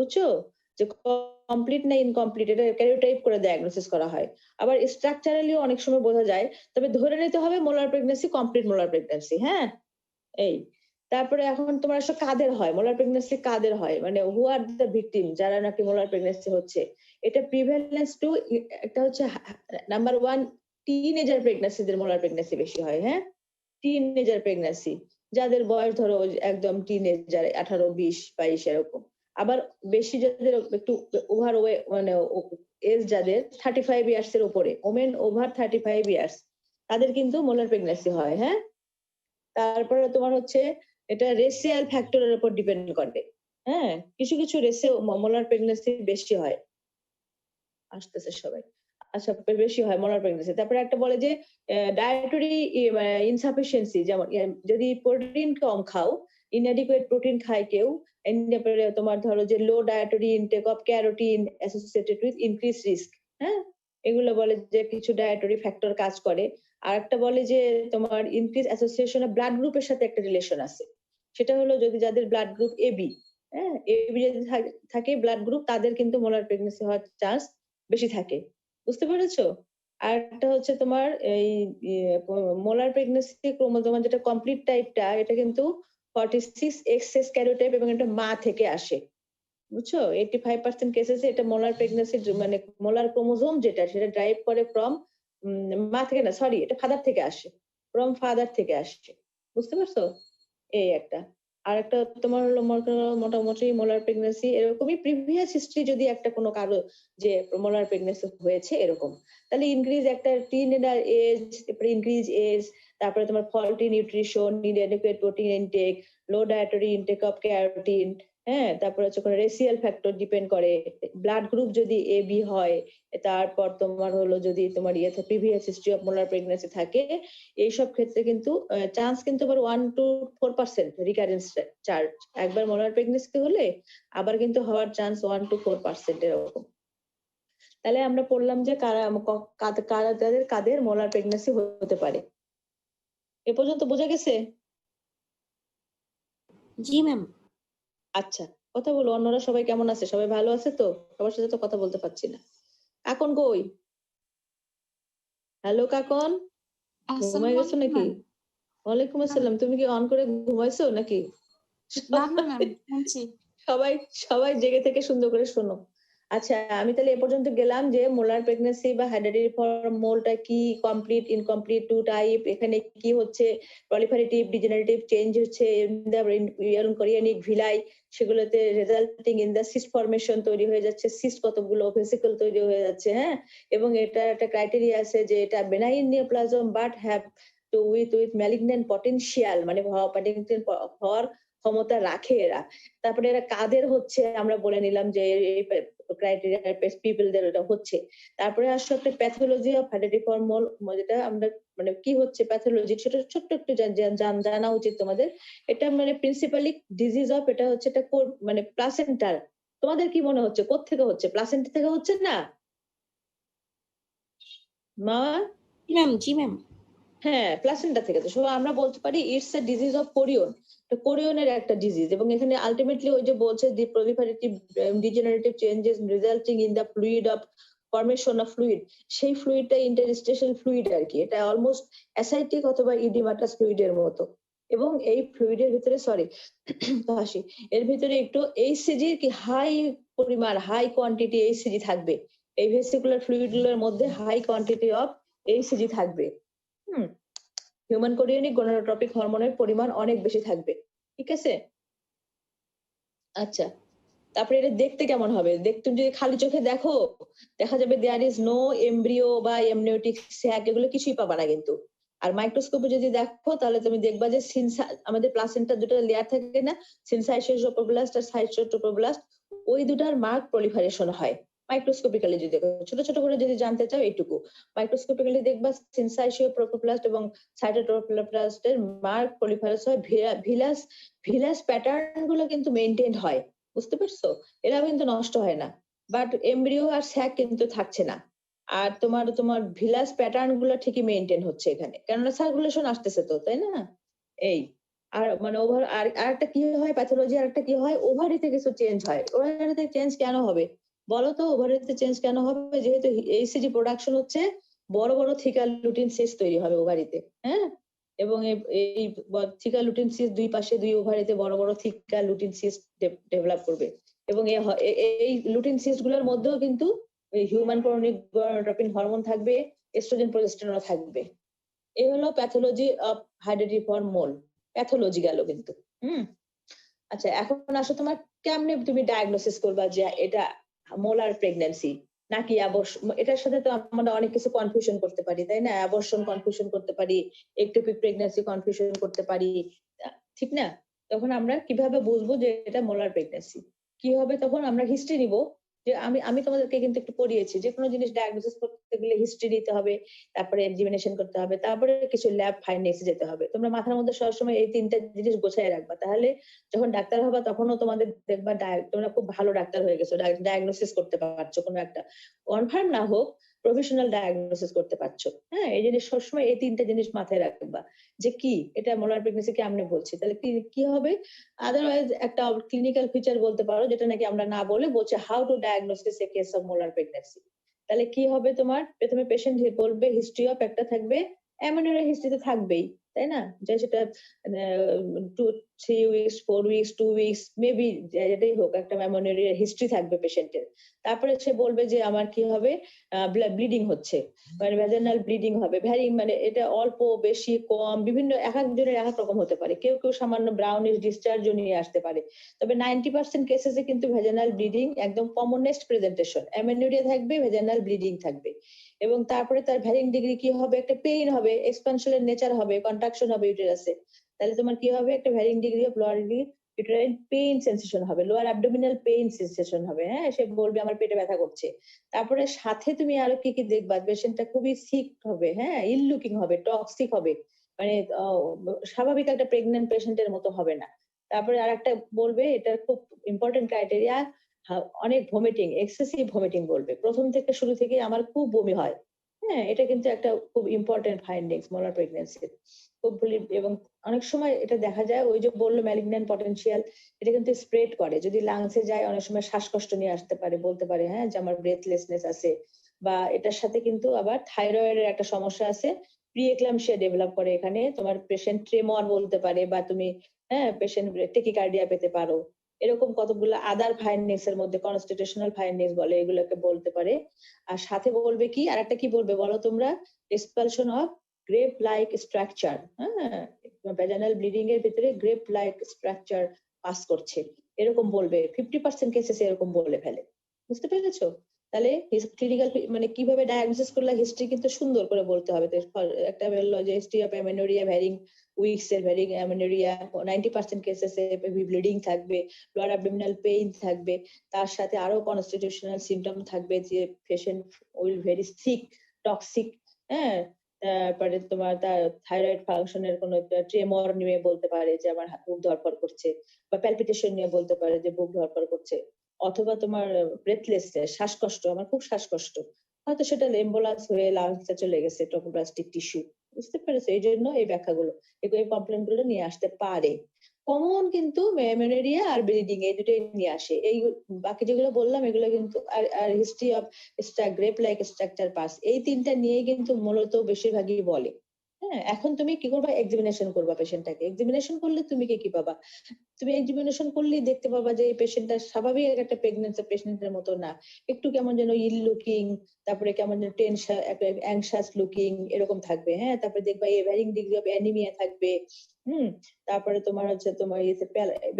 বুঝছো? যে কমপ্লিট না ইনকমপ্লিট এটা ক্যারিওটাইপ করে ডায়াগনোসিস করা হয়। আবার স্ট্রাকচারালিও অনেক সময় বোঝা যায়। তবে ধরে নিতে হবে molar pregnancy complete molar pregnancy, হ্যাঁ? এই। তারপরে এখন তোমার আসলে কাদের হয়? মোলার প্রেগন্যান্সি কাদের হয়? মানে হু আর দ্যা ভিকটিম যারা নাকি মোলার প্রেগন্যান্সি হচ্ছে। এটা প্রিভ্যালেন্স টু একটা হচ্ছে নাম্বার 1 টিনেজার প্রেগন্যান্সি দের মোলার প্রেগন্যান্সি বেশি হয়, হ্যাঁ? টিনেজার প্রেগন্যান্সি যাদের বয়স ধরো একদম টিনেজার 18, 20, 22 এরকম। আবার বেশি যাদের একটু ওভার মানে এজ যাদের 35 ইয়ার্স এর উপরে, ওমেন ওভার 35 ইয়ার্স তাদের কিন্তু মোলার প্রেগন্যান্সি হয়, হ্যাঁ? তারপরে তোমার হচ্ছে এটা রেসিয়াল ফ্যাক্টরের উপর ডিপেন্ড করে। হ্যাঁ? কিছু, কিছু রেসে মোলার প্রেগন্যান্সি বেশি হয়। আসতেছে সবাই। আচ্ছা বেশি হয় মোলার প্রেগন্যান্সি। তারপরে একটা বলে যে ডায়েটারি ইনসাফিসিয়েন্সি যেমন যদি প্রোটিন কম খাও, ইনঅ্যাডিকুয়েট প্রোটিন খায় কেউ, তারপরে তোমার ধরো যে low dietary intake of carotene associated with increase risk, হ্যাঁ? এগুলো বলে যে কিছু ডায়েটারি ফ্যাক্টর কাজ করে। আরেকটা বলে যে তোমার ইনক্রিজ অ্যাসোসিয়েশন অফ ব্লাড গ্রুপের সাথে একটা রিলেশন আছে। সেটা হলো যদি যাদের ব্লাড গ্রুপ এবি, হ্যাঁ? এবি যদি থাকে ব্লাড গ্রুপ তাদের কিন্তু মোলার প্রেগন্যান্সি হওয়ার চান্স বেশি থাকে। বুঝতে পেরেছো? আরেকটা হচ্ছে তোমার এই মোলার প্রেগন্যান্সি ক্রোমোজোম যেটা কমপ্লিট টাইপটা এটা কিন্তু 46 এক্সএস ক্যারিওটাইপ এবং এটা মা থেকে আসে। বুঝছো? 85% কেসেসে এটা মোলার প্রেগন্যান্সির মানে মোলার ক্রোমোজোম যেটা সেটা ড্রাইভ করে ফ্রম মা থেকে না সরি এটা ফাদার থেকে আসে। ফ্রম ফাদার থেকে আসে। বুঝতে পারছো? এই একটা। আরেকটা তোমার হলো মোটামুটি মোলার প্রেগন্যান্সি এরকমই প্রিভিয়াস হিস্ট্রি যদি একটা কোনো কারো যে মোলার প্রেগন্যান্সি হয়েছে এরকম। তাহলে ইনক্রিজ একটা টিনেজার এজ, তারপরে ইনক্রিজ এজ, তারপরে তোমার faulty nutrition, inadequate protein intake, low dietary intake of carotene, হ্যাঁ? তারপরে হচ্ছে কোনো রেসিয়াল ফ্যাক্টর ডিপেন্ড করে। ব্লাড গ্রুপ যদি এবি হয়, তারপর তোমার হলো যদি তোমার previous history of molar pregnancy থাকে, এইসব ক্ষেত্রে কিন্তু চান্স কিন্তু আবার 1 to 4% রিকারেন্স চার্জ। একবার মোলার প্রেগন্যান্সি হলে আবার কিন্তু হওয়ার চান্স 1 to 4% এরকম। তাহলে আমরা পড়লাম যে কাদের মোলার প্রেগন্যান্সি হতে পারে। এ পর্যন্ত বোঝা গেছে? জি ম্যাম। আচ্ছা, কথা বলো অন্যরা সবাই কেমন আছে? সবাই ভালো আছে তো? সবার সাথে তো কথা বলতে পারছি না। কাকন কই? হ্যালো কাকন, ঘুমাই গেছো নাকি? ওয়ালাইকুম আসসালাম। তুমি কি অন করে ঘুমাইছো নাকি? না না ম্যাম, শুনছি। সবাই সবাই জেগে থেকে সুন্দর করে শোনো। আচ্ছা আমি তাহলে এ পর্যন্ত গেলাম যে মোলার প্রেগন্যান্সি বা হেরিডিটারি ফর্ম মোলটা কি, কমপ্লিট ইনকমপ্লিট টু টাইপ, এখানে কি হচ্ছে, প্রলিফারেটিভ ডিজেনারেটিভ চেঞ্জ হচ্ছে ইন দা কোরিয়ানিক ভিলাই, সেগুলোতে resulting in the cyst formation তৈরি হয়ে যাচ্ছে, সিস্ট কতগুলো ভেসিকল তৈরি হয়ে যাচ্ছে, হ্যাঁ? এবং এটা একটা ক্রাইটেরিয়া আছে যে এটা benign neoplasm but have to with malignant potential মানে হওয়ার ক্ষমতা রাখে এরা। তারপরে এরা কাদের হচ্ছে আমরা বলে নিলাম যে এই ক্রাইটেরিয়া পিপলদের এটা হচ্ছে। তারপরে আসলে একটা প্যাথোলজি অফ হেরিডিটিফর্ম মোল যেটা আমরা মানে কি হচ্ছে প্যাথোলজি সেটা ছোট্ট একটু জানা উচিত তোমাদের। এটা মানে প্রিন্সিপালি ডিজিজ অফ এটা হচ্ছে এটা মানে প্লাসেন্টার। তোমাদের কি মনে হচ্ছে কোত্থেকে হচ্ছে? প্লাসেন্টা থেকে হচ্ছে না? মা? ম্যাম, জি ম্যাম। হ্যাঁ, প্লাসেন্টা থেকে। তো আমরা বলতে পারি it's a disease of Korean. তো কোরিয়নের একটা ডিজিজ এবং এখানে আল্টিমেটলি ওই যে বলছে the proliferative degenerative changes resulting in the fluid of formation of fluid. সেই ফ্লুইডটা ইন্টারস্টিশিয়াল ফ্লুইড আরকি। এটা অলমোস্ট অ্যাসাইটিক অথবা ইডিমাটাস ফ্লুইডের মতো। এবং এই ফ্লুইডের ভিতরে সরি হাসি। এর ভিতরে একটু এইচসিজি কি হাই পরিমাণ হাই কোয়ান্টিটি এইচসিজি থাকবে। এই ভেসিকুলার ফ্লুইড গুলোর মধ্যে হাই কোয়ান্টিটি অফ এইচসিজি থাকবে। হুম, হিউম্যান কোরিয়নিক গনাডোট্রপিক হরমোনের পরিমাণ অনেক বেশি থাকবে। ঠিক আছে? আচ্ছা। তারপরে এটা দেখতে কেমন হবে? দেখতে তুমি যদি খালি চোখে দেখো, দেখা যাবে দেয়ার ইজ নো এমব্রিও বা এমনিওটিক স্যাক এগুলো কিছুই পাবা না কিন্তু। আর মাইক্রোস্কোপে যদি দেখো তাহলে তুমি দেখবা যে আমাদের প্লাসেন্টা দুটো লেয়ার থাকে না? সিনসাইশিয়াস ট্রোপোব্লাস্ট আর সাইটোট্রোপোব্লাস্ট ওই দুটার মার্ক প্রলিফারেশন হয়। মাইক্রোস্কোপিক্যালি যদি দেখো ছোট, ছোট করে যদি জানতে চাও এইটুকু। মাইক্রোস্কোপিক্যালি দেখবা সিনসাইশিয়া ট্রোপোপ্লাস্ট এবং সাইটোট্রোপোপ্লাস্টের মার্ক প্রলিফারেশন হয় ভিলাস প্যাটার্ন গুলো কিন্তু মেইনটেইনড হয়। বুঝতে পারছো? এরা কিন্তু নষ্ট হয় না। বাট এমব্রিও আর স্যাক কিন্তু থাকছে না। আর তোমার ভিলাস প্যাটার্ন গুলো ঠিকই মেইনটেইন হচ্ছে এখানে। কেননা সার্কুলেশন আসতেছে তো, তাই না? এই। আর মানে আরেকটা কি হয় প্যাথোলজি, আরেকটা কি হয় ওভারিতে কিছু চেঞ্জ হয়। ওভারিতে চেঞ্জ কেন হবে? বলো তো ওভারিতে চেঞ্জ কেন হবে? যেহেতু এইসিজি প্রোডাকশন হচ্ছে বড়, বড় থিকার লুটিন সিস্ট তৈরি হবে ওভারিতে। হ্যাঁ? এবং এই থিকার লুটিন সিস্ট ২ পাশে ২ ওভারিতে বড়, বড় থিকার লুটিন সিস্ট ডেভেলপ করবে। এবং এই লুটিন সিস্ট গুলোর মধ্যেও কিন্তু এই হিউম্যান ক্রনিক গনাডোট্রপিন হরমোন থাকবে, এস্ট্রোজেন প্রজেস্টেরনও থাকবে। এ হলো প্যাথোলজি অফ হাইড্রেটিভ হরমোন। প্যাথোলজি গেল কিন্তু। হুম? আচ্ছা এখন আসো তোমার কেমনে তুমি ডায়াগনোসিস করবা যে এটা মোলার প্রেগন্যান্সি নাকি এটার সাথে তো আমরা অনেক কিছু কনফিউশন করতে পারি, তাই না? অ্যাবর্শন কনফিউশন করতে পারি, একটোপিক প্রেগন্যান্সি কনফিউশন করতে পারি। ঠিক না? তখন আমরা কিভাবে বুঝবো যে এটা মোলার প্রেগন্যান্সি? কি হবে তখন আমরা হিস্ট্রি নিব। যে আমি আমি তোমাদেরকে কিন্তু একটু পড়িয়েছি। যেকোনো জিনিস ডায়াগনোসিস করতে গেলে হিস্ট্রি নিতে হবে, তারপরে এক্সামিনেশন করতে হবে, তারপরে কিছু ল্যাব ফাইন্ডিংস এ যেতে হবে। তোমরা মাথার মধ্যে সবসময় এই ৩ টা জিনিস গোছায় রাখবা। তাহলে যখন ডাক্তার হবা তখনও তোমাদের দেখবা তোমরা খুব ভালো ডাক্তার হয়ে গেছো। ডায়াগনোসিস করতে পারছো কোনো একটা কনফার্ম না হোক প্রফেশনাল ডায়াগনোসিস করতে পারছো। হ্যাঁ? এই জিনিস সবসময় এই ৩ টা জিনিস মাথায় রাখবা। যে কি এটা মোলার প্রেগন্যান্সি কেমনে বলছি। তাহলে কি হবে? আদারওয়াইজ একটা ক্লিনিক্যাল ফিচার বলতে পারো যেটা নাকি আমরা না বলে বলছে how to diagnosis A case of molar pregnancy. তাহলে কি হবে তোমার? প্রথমে পেশেন্ট বলবে হিস্ট্রি অফ একটা থাকবে, অ্যামেনোরিয়া হিস্ট্রি তো থাকবেই। তাই না? যে সেটা 2 3 উইকস, 4 উইকস, 2 উইকস মেবি যেটাই হোক একটা অ্যামেনোরিয়া হিস্ট্রি থাকবে পেশেন্টের। তারপরে সে বলবে যে আমার কি হবে ব্লিডিং হচ্ছে। মানে ভ্যাজাইনাল ব্লিডিং হবে। মানে এটা অল্প বেশি কম বিভিন্ন একেকজনের একেক রকম হতে পারে। কেউ সামান্য ব্রাউনিশ ডিসচার্জ ও নিয়ে আসতে পারে। তবে 90% কেসেসে কিন্তু ভ্যাজাইনাল ব্লিডিং একদম কমনেস্ট প্রেজেন্টেশন। অ্যামেনোরিয়া থাকবে, ভ্যাজাইনাল ব্লিডিং থাকবে। এবং তারপরে তার ভ্যারিং ডিগ্রি কি হবে? একটা পেইন হবে, এক্সপানশন এর নেচার হবে, কন্ট্রাকশন হবে ইউটেরাসে। তাহলে তোমার কি হবে? একটা varying degree of lower uterine pain sensation হবে, লোয়ার অ্যাবডোমিনাল পেইন সেনসেশন হবে। হ্যাঁ? সে বলবে আমার পেটে ব্যথা করছে। তারপরে সাথে তুমি আরো কি দেখবা? পেশেন্টটা খুবই সিক হবে, হ্যাঁ? ইল লুকিং হবে, টক্সিক হবে। মানে স্বাভাবিক একটা প্রেগন্যান্ট পেশেন্টের মতো হবে না। তারপরে আরেকটা বলবে এটার খুব ইম্পোর্টেন্ট ক্রাইটেরিয়া অনেক ভমিটিং, এক্সেসিভ ভমিটিং বলবে। ১ম থেকে শুরু থেকেই আমার খুব বমি হয়। হ্যাঁ? এটা কিন্তু একটা খুব ইম্পোর্টেন্ট ফাইন্ডিংস মোলার প্রেগন্যান্সির। এবং অনেক সময় এটা দেখা যায় ওই যে বলল ম্যালিগন্যান্ট পটেনশিয়াল এটা কিন্তু স্প্রেড করে। যদি লাংসে যায় অনেক সময় শ্বাসকষ্ট নিয়ে আসতে পারে, বলতে পারে হ্যাঁ যে আমার ব্রেথলেসনেস আছে। বা এটার সাথে কিন্তু আবার থাইরয়েডের একটা সমস্যা আছে। প্রি-এক্লাম্পসিয়া ডেভেলপ করে এখানে। তোমার পেশেন্ট ট্রেমর বলতে পারে বা তুমি পেশেন্ট টেকিকার্ডিয়া পেতে পারো। এরকম কতগুলো আদার ফাইন্ডিংস এর মধ্যে কনস্টিটিউশনাল ফাইন্ডিংস বলে এগুলোকে বলতে পারে। আর সাথে বলবে কি আরেকটা কি বলবে বলো তোমরা? Expulsion of grape like structure. হ্যাঁ? ভ্যাজাইনাল ব্লিডিং এর ভিতরে গ্রেপ লাইক স্ট্রাকচার পাস করছে। এরকম বলবে। 50% কেসেস এরকম বলে ফেলে। বুঝতে পেরেছো? তাহলে ক্লিনিক্যাল মানে কিভাবে ডায়াগনোসিস করলে হিস্ট্রি কিন্তু সুন্দর করে বলতে হবে। তো একটা বলল যে history of amenorrhoea varying weeks এর ভ্যারিং অ্যামেনোরিয়া 90% কেসেসে ব্লিডিং থাকবে, লোয়ার অ্যাবডোমিনাল পেইন থাকবে। তার সাথে আরো কনস্টিটিউশনাল সিম্পটম থাকবে যে patient will very sick, toxic, হ্যাঁ? তারপরে তোমার তার থাইরয়েড ফাংশনের কোনো একটা ট্রেমর নিয়ে বলতে পারে যে আমার বুক ধড়ফড় করছে বা প্যালপিটেশন নিয়ে বলতে পারে যে বুক ধড়ফড় করছে। অথবা তোমার ব্রেথলেসনেস, শ্বাসকষ্ট, আমার খুব শ্বাসকষ্ট। হয়তো সেটা এম্বোলাস হয়ে লাংসে চলে গেছে ট্রোপোপ্লাস্টিক টিস্যু। বুঝতে পেরেছো? এইজন্য এই ব্যাখ্যাগুলো এই কমপ্লেইন গুলো নিয়ে আসতে পারে। কমন কিন্তু ম্যালেরিয়া আর ব্লিডিং এই দুটোই নিয়ে আসে। এই বাকি যেগুলো বললাম এগুলো কিন্তু আর history of grape like structure pass এই ৩ টা নিয়েই কিন্তু মূলত বেশিরভাগই বলে। হ্যাঁ? এখন তুমি কি করবা? এক্সামিনেশন করবা পেশেন্টটাকে। এক্সামিনেশন করলে তুমি কি পাবা? তুমি এক্সামিনেশন করলেই দেখতে পাবা যে এই পেশেন্টটা স্বাভাবিক একটা প্রেগন্যান্সি পেশেন্টের মতো না। একটু কেমন যেন ইল লুকিং, তারপরে কেমন যেন অ্যাংশাস লুকিং এরকম থাকবে। হ্যাঁ? তারপরে দেখবা ভ্যারিং ডিগ্রি অফ অ্যানিমিয়া থাকবে। হুম? তারপরে তোমার হচ্ছে তোমার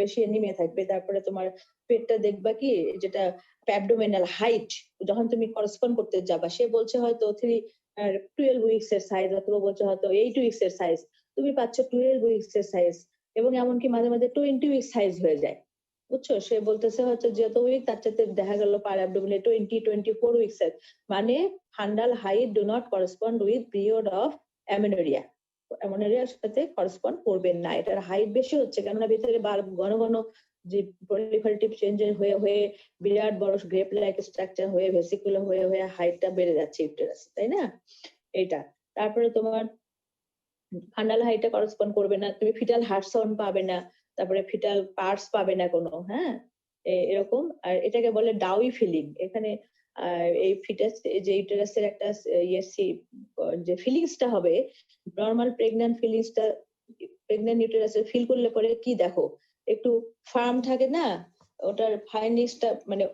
বেশি অ্যানিমিয়া থাকবে। তারপরে তোমার পেটটা দেখবা কি যেটা অ্যাবডোমিনাল হাইট যখন তুমি করেসপন্ড করতে যাবা সে বলছে হয়তো 12 উইকস এর সাইজ অথবা বলছে হয়তো 8 উইকস এর সাইজ। তুমি পাচ্ছ 12 উইকস এর সাইজ। এবং এমনকি মাঝে, মাঝে 20 উইক সাইজ হয়ে যায়। বুঝছো? সে বলতেছে হচ্ছে যত উইক তার চাইতে দেখা গেল পার অ্যাবডোমিনে 24 উইকস এর। মানে fundal height do not correspond with period of amenorrhoea. অ্যামেনোরিয়ার সাথে করেসপন্ড করবেন না। এটার হাইট বেশি হচ্ছে কেননা ভিতরে ঘন, ঘন যে proliferative চেঞ্জ হয়ে বিরাট বড় গ্রেপ লাইক স্ট্রাকচার হয়ে ভেসিকুলার হয়ে হাইটটা বেড়ে যাচ্ছে ইউটেরাসে। তাই না? এইটা। তারপরে তোমার ফান্ডাল হাইটটা করসপন্ড করবে না, তুমি ফিটাল হার্ট সাউন্ড পাবে না, তারপরে ফিটাল পার্টস পাবে না কোনো, হ্যাঁ এরকম। আর এটাকে বলে ডাউই ফিলিং। এখানে এই ফিটাস যে ইউটেরাসের একটা যে ফিলিংসটা হবে, নর্মাল প্রেগন্যান্ট ফিলিংসটা প্রেগন্যান্ট ইউটেরাসে ফিল করলে পরে কি দেখো, একটু ফার্ম থাকে না, ওটার ফাইনিংসটা মানে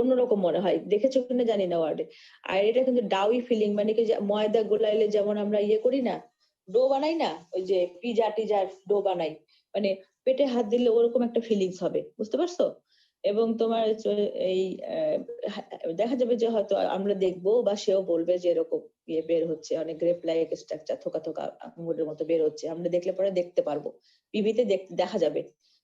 অন্যরকম মনে হয়, দেখেছো কিনা জানি না ওয়ার্ডে। আর এটা কিন্তু ডাউই ফিলিং, মানে কি যে ময়দা গোলাইলে যেমন আমরা করি না, ডো বানাই না, ওই যে পিজা টিজার ডো বানাই, মানে পেটে হাত দিলে ওরকম একটা ফিলিংস হবে, বুঝতে পারছো? এবং তোমার এই দেখা যাবে যে হয়তো আমরা দেখবো বা সেও বলবে যে এরকম বের হচ্ছে, অনেক গ্রেপ লাইক স্ট্রাকচার, থোকা থোকা আঙ্গুরের মতো বের হচ্ছে, আমরা দেখলে পরে দেখতে পারবো, পিভিতে দেখা যাবে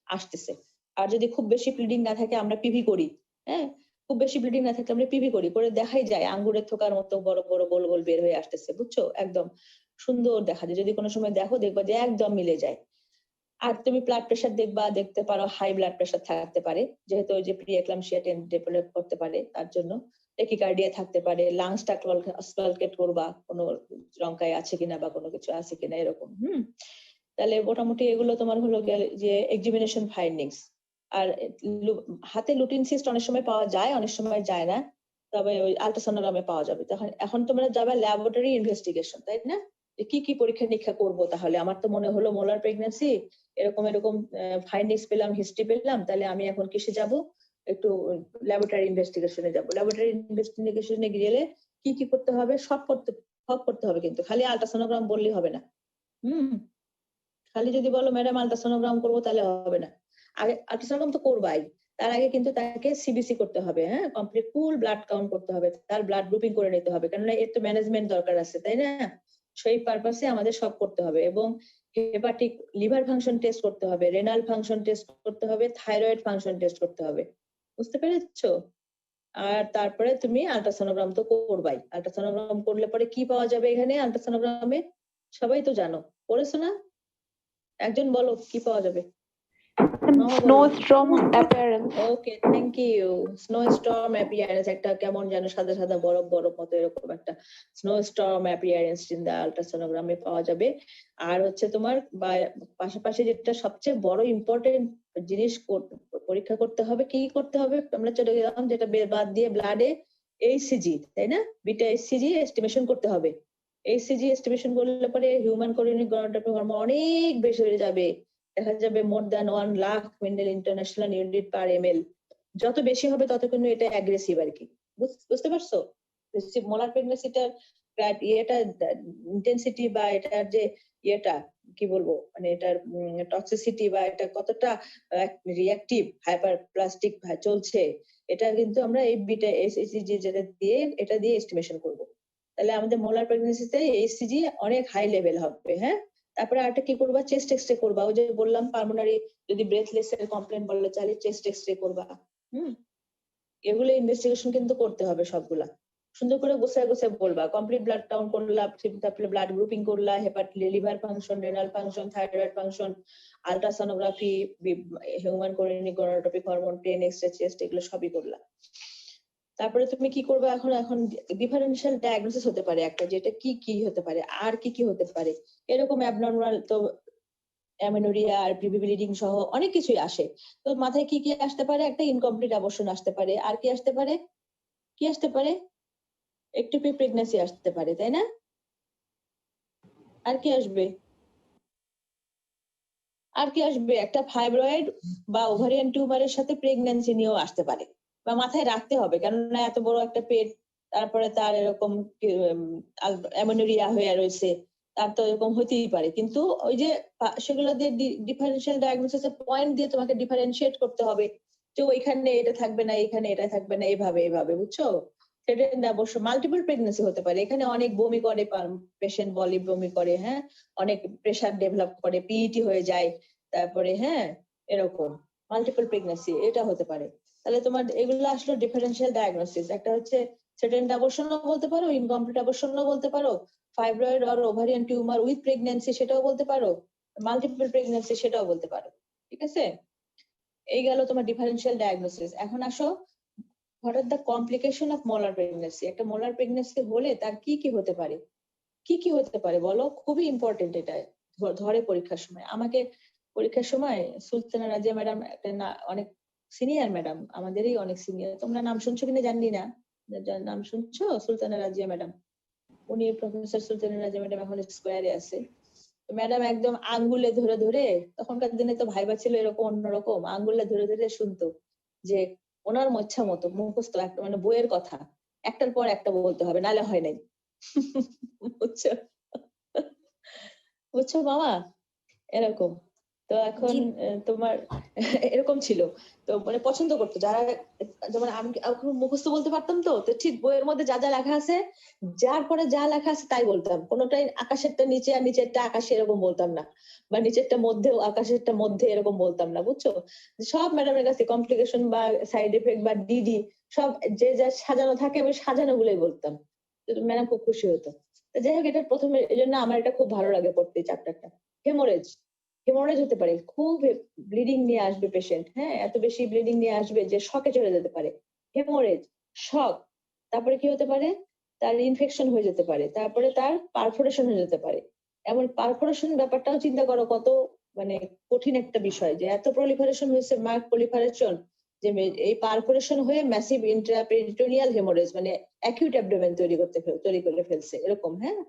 আসতেছে। আর যদি খুব বেশি ব্লিডিং না থাকে আমরা পিভি করি, হ্যাঁ, খুব বেশি ব্লিডিং না থাকলে আমরা পিভি করি, করে দেখাই যায় আঙ্গুরের থোকার মতো বড় বড় গোল গোল বের হয়ে আসতেছে, বুঝছো? একদম সুন্দর দেখা যায়, যদি কোনো সময় দেখো দেখবা যে একদম মিলে যায়। আর তুমি ব্লাড প্রেশার দেখতে পারো, হাই ব্লাড প্রেশার থাকতে পারে, যেহেতু ওই যে প্রি এক্লাম্পসিয়া ডেভেলপ করতে পারে, তার জন্য টেকিকার্ডিয়া থাকতে পারে, লাংসটা স্পালকেট করবা কোনো রংকায় আছে কিনা বা কোনো কিছু আছে কিনা এরকম। তাহলে মোটামুটি এগুলো তোমার হলো যে এক্সামিনেশন ফাইন্ডিংস। আর হাতে লুটিন সিস্ট অনেক সময় পাওয়া যায়, অনেক সময় যায় না, তবে ওই আল্ট্রাসোনোগ্রামে পাওয়া যাবে। তখন এখন তোমরা যাবে ল্যাবরেটরি ইনভেস্টিগেশন, তাই না? যে কি কি পরীক্ষা নিরীক্ষা করবো, তাহলে আমার তো মনে হলো মোলার প্রেগন্যান্সি, এরকম এরকম ফাইন্ডিংস পেলাম, হিস্ট্রি পেলাম, তাহলে আমি এখন কিসে যাব? একটু ল্যাবরেটরি ইনভেস্টিগেশনে যাব। ল্যাবরেটরি ইনভেস্টিগেশনে গেলে কি কি করতে হবে? সব করতে হবে, কিন্তু খালি আল্ট্রাসোনোগ্রাম বললেই হবে না। খালি যদি বলো ম্যাডাম আল্ট্রাসোনোগ্রাম করবো তাহলে হবে না, আগে আল্ট্রাসোনোগ্রাম তো করবাই, তার আগে কিন্তু তাকে সিবিসি করতে হবে, হ্যাঁ, কমপ্লিট ফুল ব্লাড কাউন্ট করতে হবে, তার ব্লাড গ্রুপিং করে নিতে হবে, কেননা এর তো ম্যানেজমেন্ট দরকার আছে, তাই না? সেই পারপাসে আমাদের সব করতে হবে। এবং হেপাটিক লিভার ফাংশন টেস্ট করতে হবে, রেনাল ফাংশন টেস্ট করতে হবে, থাইরয়েড ফাংশন টেস্ট করতে হবে, বুঝতে পেরেছো? আর তারপরে তুমি আল্ট্রাসোনোগ্রাম তো করবাই। আল্ট্রাসোনোগ্রাম করলে পরে কি পাওয়া যাবে এখানে আল্ট্রাসোনোগ্রামে? সবাই তো জানো, পড়েছো না? একজন বলো কি পাওয়া যাবে? Snowstorm appearance. Okay, thank you. Snow Sturm appearance, একটা কেমন যেন সাদা সাদা বরফ বরফ মতো এরকম একটা snow Sturm appearance in the আল্ট্রাসোনোগ্রামে পাওয়া যাবে। আর হচ্ছে তোমার পাশাপাশি যেটা সবচেয়ে বড় ইম্পর্টেন্ট জিনিস পরীক্ষা করতে হবে, কি করতে হবে আমরা চলে গেলাম, যেটা বাদ দিয়ে ব্লাডে এইচসিজি, তাই না? বিটা এইচসিজি এস্টিমেশন করতে হবে। এইচসিজি এস্টিমেশন করলে পরে হিউম্যান কোরিনিক গনোট্রপি হরমোন অনেক বেশি হয়ে যাবে, দেখা যাবে more than 1 lakh milli international unit per ML. যত বেশি হবে তত কিন্তু এটা অ্যাগ্রেসিভ আর কি, বুঝতে পারছো? মোলার প্রেগন্যান্সিটার ইয়েটা ইন্টেন্সিটি বা এটার যে ইয়েটা কি বলবো, মানে এটার টক্সিসিটি বা এটা কতটা রিঅ্যাক্টিভ হাইপার প্লাস্টিক চলছে, এটা কিন্তু আমরা এই বিটা এসএসজি যেটা দিয়ে এটা দিয়ে এস্টিমেশন করব। তাহলে আমাদের মোলার প্রেগন্যান্সিতে এইচসিজি অনেক হাই লেভেল হবে, হ্যাঁ। তারপরে আরেকটা কি করবা, চেস্ট এক্সরে করবা, ওই যে বললাম পালমোনারি যদি ব্রেথলেস এর কমপ্লেন বলে চাইলে চেস্ট এক্সরে করবা। এগুলো ইনভেস্টিগেশন কিন্তু করতে হবে সবগুলা, সুন্দর করে গোছায় গোছায় বলবা। কমপ্লিট ব্লাড কাউন্ট করলা, তারপরে ব্লাড গ্রুপিং করলা, liver function, renal function, thyroid function, ultrasonography, human chorionic gonadotropin hormone, plain x-ray, chest, এগুলো সবই করলা। তারপরে তুমি কি করবে এখন ডিফারেন্সিয়াল ডায়াগনোসিস হতে পারে একটা, যেটা কি কি হতে পারে আর কি কি হতে পারে, এরকম অ্যাবনর্মাল তো অ্যামেনোরিয়া আর প্রিভি ব্লিডিং সহ অনেক কিছুই আসে। তো মাথায় কি কি আসতে পারে? একটা ইনকমপ্লিট অ্যাবর্শন আসতে পারে, আর কি আসতে পারে? কি আসতে পারে? একটোপিক প্রেগন্যান্সি আসতে পারে, তাই না? আর কি আসবে? আর কি আসবে? একটা ফাইব্রয়েড বা ওভারিয়ান টিউমারের সাথে প্রেগন্যান্সি নিয়েও আসতে পারে, বা মাথায় রাখতে হবে, কেননা এত বড় একটা পেট, তারপরে তার এরকম অ্যামেনোরিয়া হয়ে রয়েছে, তার তো এরকম হতেই পারে। কিন্তু ওই যে সেগুলো দিয়ে ডিফারেন্সিয়াল ডায়াগনোসিস এর পয়েন্ট দিয়ে তোমাকে ডিফারেন্সিয়েট করতে হবে, যে ওইখানে এটা থাকবে না, এখানে এটা থাকবে না, এভাবে বুঝছো? সেটা অবশ্য মাল্টিপল প্রেগন্যান্সি হতে পারে, এখানে অনেক বমি করে পেশেন্ট, বলে বমি করে, হ্যাঁ, অনেক প্রেশার ডেভেলপ করে, পিইটি হয়ে যায়, তারপরে হ্যাঁ এরকম মাল্টিপল প্রেগন্যান্সি এটা হতে পারে। তাহলে তোমার এগুলো আসলে ডিফারেন্সিয়াল ডায়াগনোসিস, একটা হচ্ছে সেটেন্ড অ্যাবর্শনও বলতে পারো, ইনকমপ্লিট অ্যাবর্শনও বলতে পারো, ফাইব্রয়েড আর ওভারিয়ান টিউমার উইথ প্রেগন্যান্সি সেটাও বলতে পারো, মাল্টিপল প্রেগন্যান্সি সেটাও বলতে পারো। ঠিক আছে, এই গেল তোমার ডিফারেন্সিয়াল ডায়াগনোসিস। এখন আসো what are the complication of molar pregnancy. একটা মোলার প্রেগন্যান্সি হলে তার কি কি হতে পারে? কি কি হতে পারে বলো, খুবই ইম্পর্টেন্ট এটা, ধরে পরীক্ষার সময়। আমাকে পরীক্ষার সময় সুলতানা রাজিয়া ম্যাডাম একটা অনেক সিনিয়র ম্যাডাম, আমাদেরই অনেক সিনিয়র, তোমরা নাম শুনছো কিনা জানি না, যার নাম শুনছো সুলতানা রাজিয়া ম্যাডাম, উনি প্রফেসর সুলতানা রাজিয়া ম্যাডাম এখন স্কোয়ারে আছে। ম্যাডাম একদম আঙ্গুলে ধরে ধরে, তখনকার দিনে তো ভাইবা ছিল এরকম অন্যরকম, আঙ্গুলে ধরে ধরে শুনতো যে ওনার ইচ্ছা মতো মুখস্থ একটা মানে বইয়ের কথা একটার পর একটা বলতে হবে, নালে হয় নাই। বুঝছো বুঝছো মামা, এরকম। তো এখন জি তোমার এরকম ছিল। তো মানে পছন্দ করতো যারা, যেমন আমি এখন মুখস্থ বলতে পারতাম, তো তো ঠিক বইয়ের মধ্যে যা যা লেখা আছে, যার পরে যা লেখা আছে তাই বলতাম, কোনোটাই আকাশেরটা নিচে আর নিচেরটা আকাশে এরকম বলতাম না, বা নিচেরটা মধ্যেও আকাশেরটা মধ্যে এরকম বলতাম না, বুঝছো। সব ম্যাডামের কাছে কমপ্লিকেশন বা সাইড এফেক্ট বা ডিডি সব যে যা সাজানো থাকে আমি সাজানো গুলোই বলতাম, ম্যাডাম খুব খুশি হতো। তো যাই হোক, এটা প্রথমে এই জন্য আমার এটা খুব ভালো লাগে পড়তে চ্যাপ্টারটা। হেমোরেজ, হেমোরেজ হতে পারে, খুব ব্লিডিং নিয়ে আসবে পেশেন্ট, হ্যাঁ এত বেশি ব্লিডিং নিয়ে আসবে যে শকে চলে যেতে পারে, হেমোরেজ, শক। তারপরে কি হতে পারে, তার ইনফেকশন হয়ে যেতে পারে, তারপরে তার পারফোরেশন হয়ে যেতে পারে। এমন পারফোরেশন ব্যাপারটাও চিন্তা করো কত মানে কঠিন একটা বিষয়, যে এত প্রলিফারেশন হয়েছে, মার্ক প্রলিফারেশন, যে এই পারফোরেশন হয়ে ম্যাসিভ ইন্ট্রাপেরিটোনিয়াল হেমোরেজ মানে অ্যাকিউট অ্যাবডোমেন তৈরি করে ফেলছে এরকম, হ্যাঁ।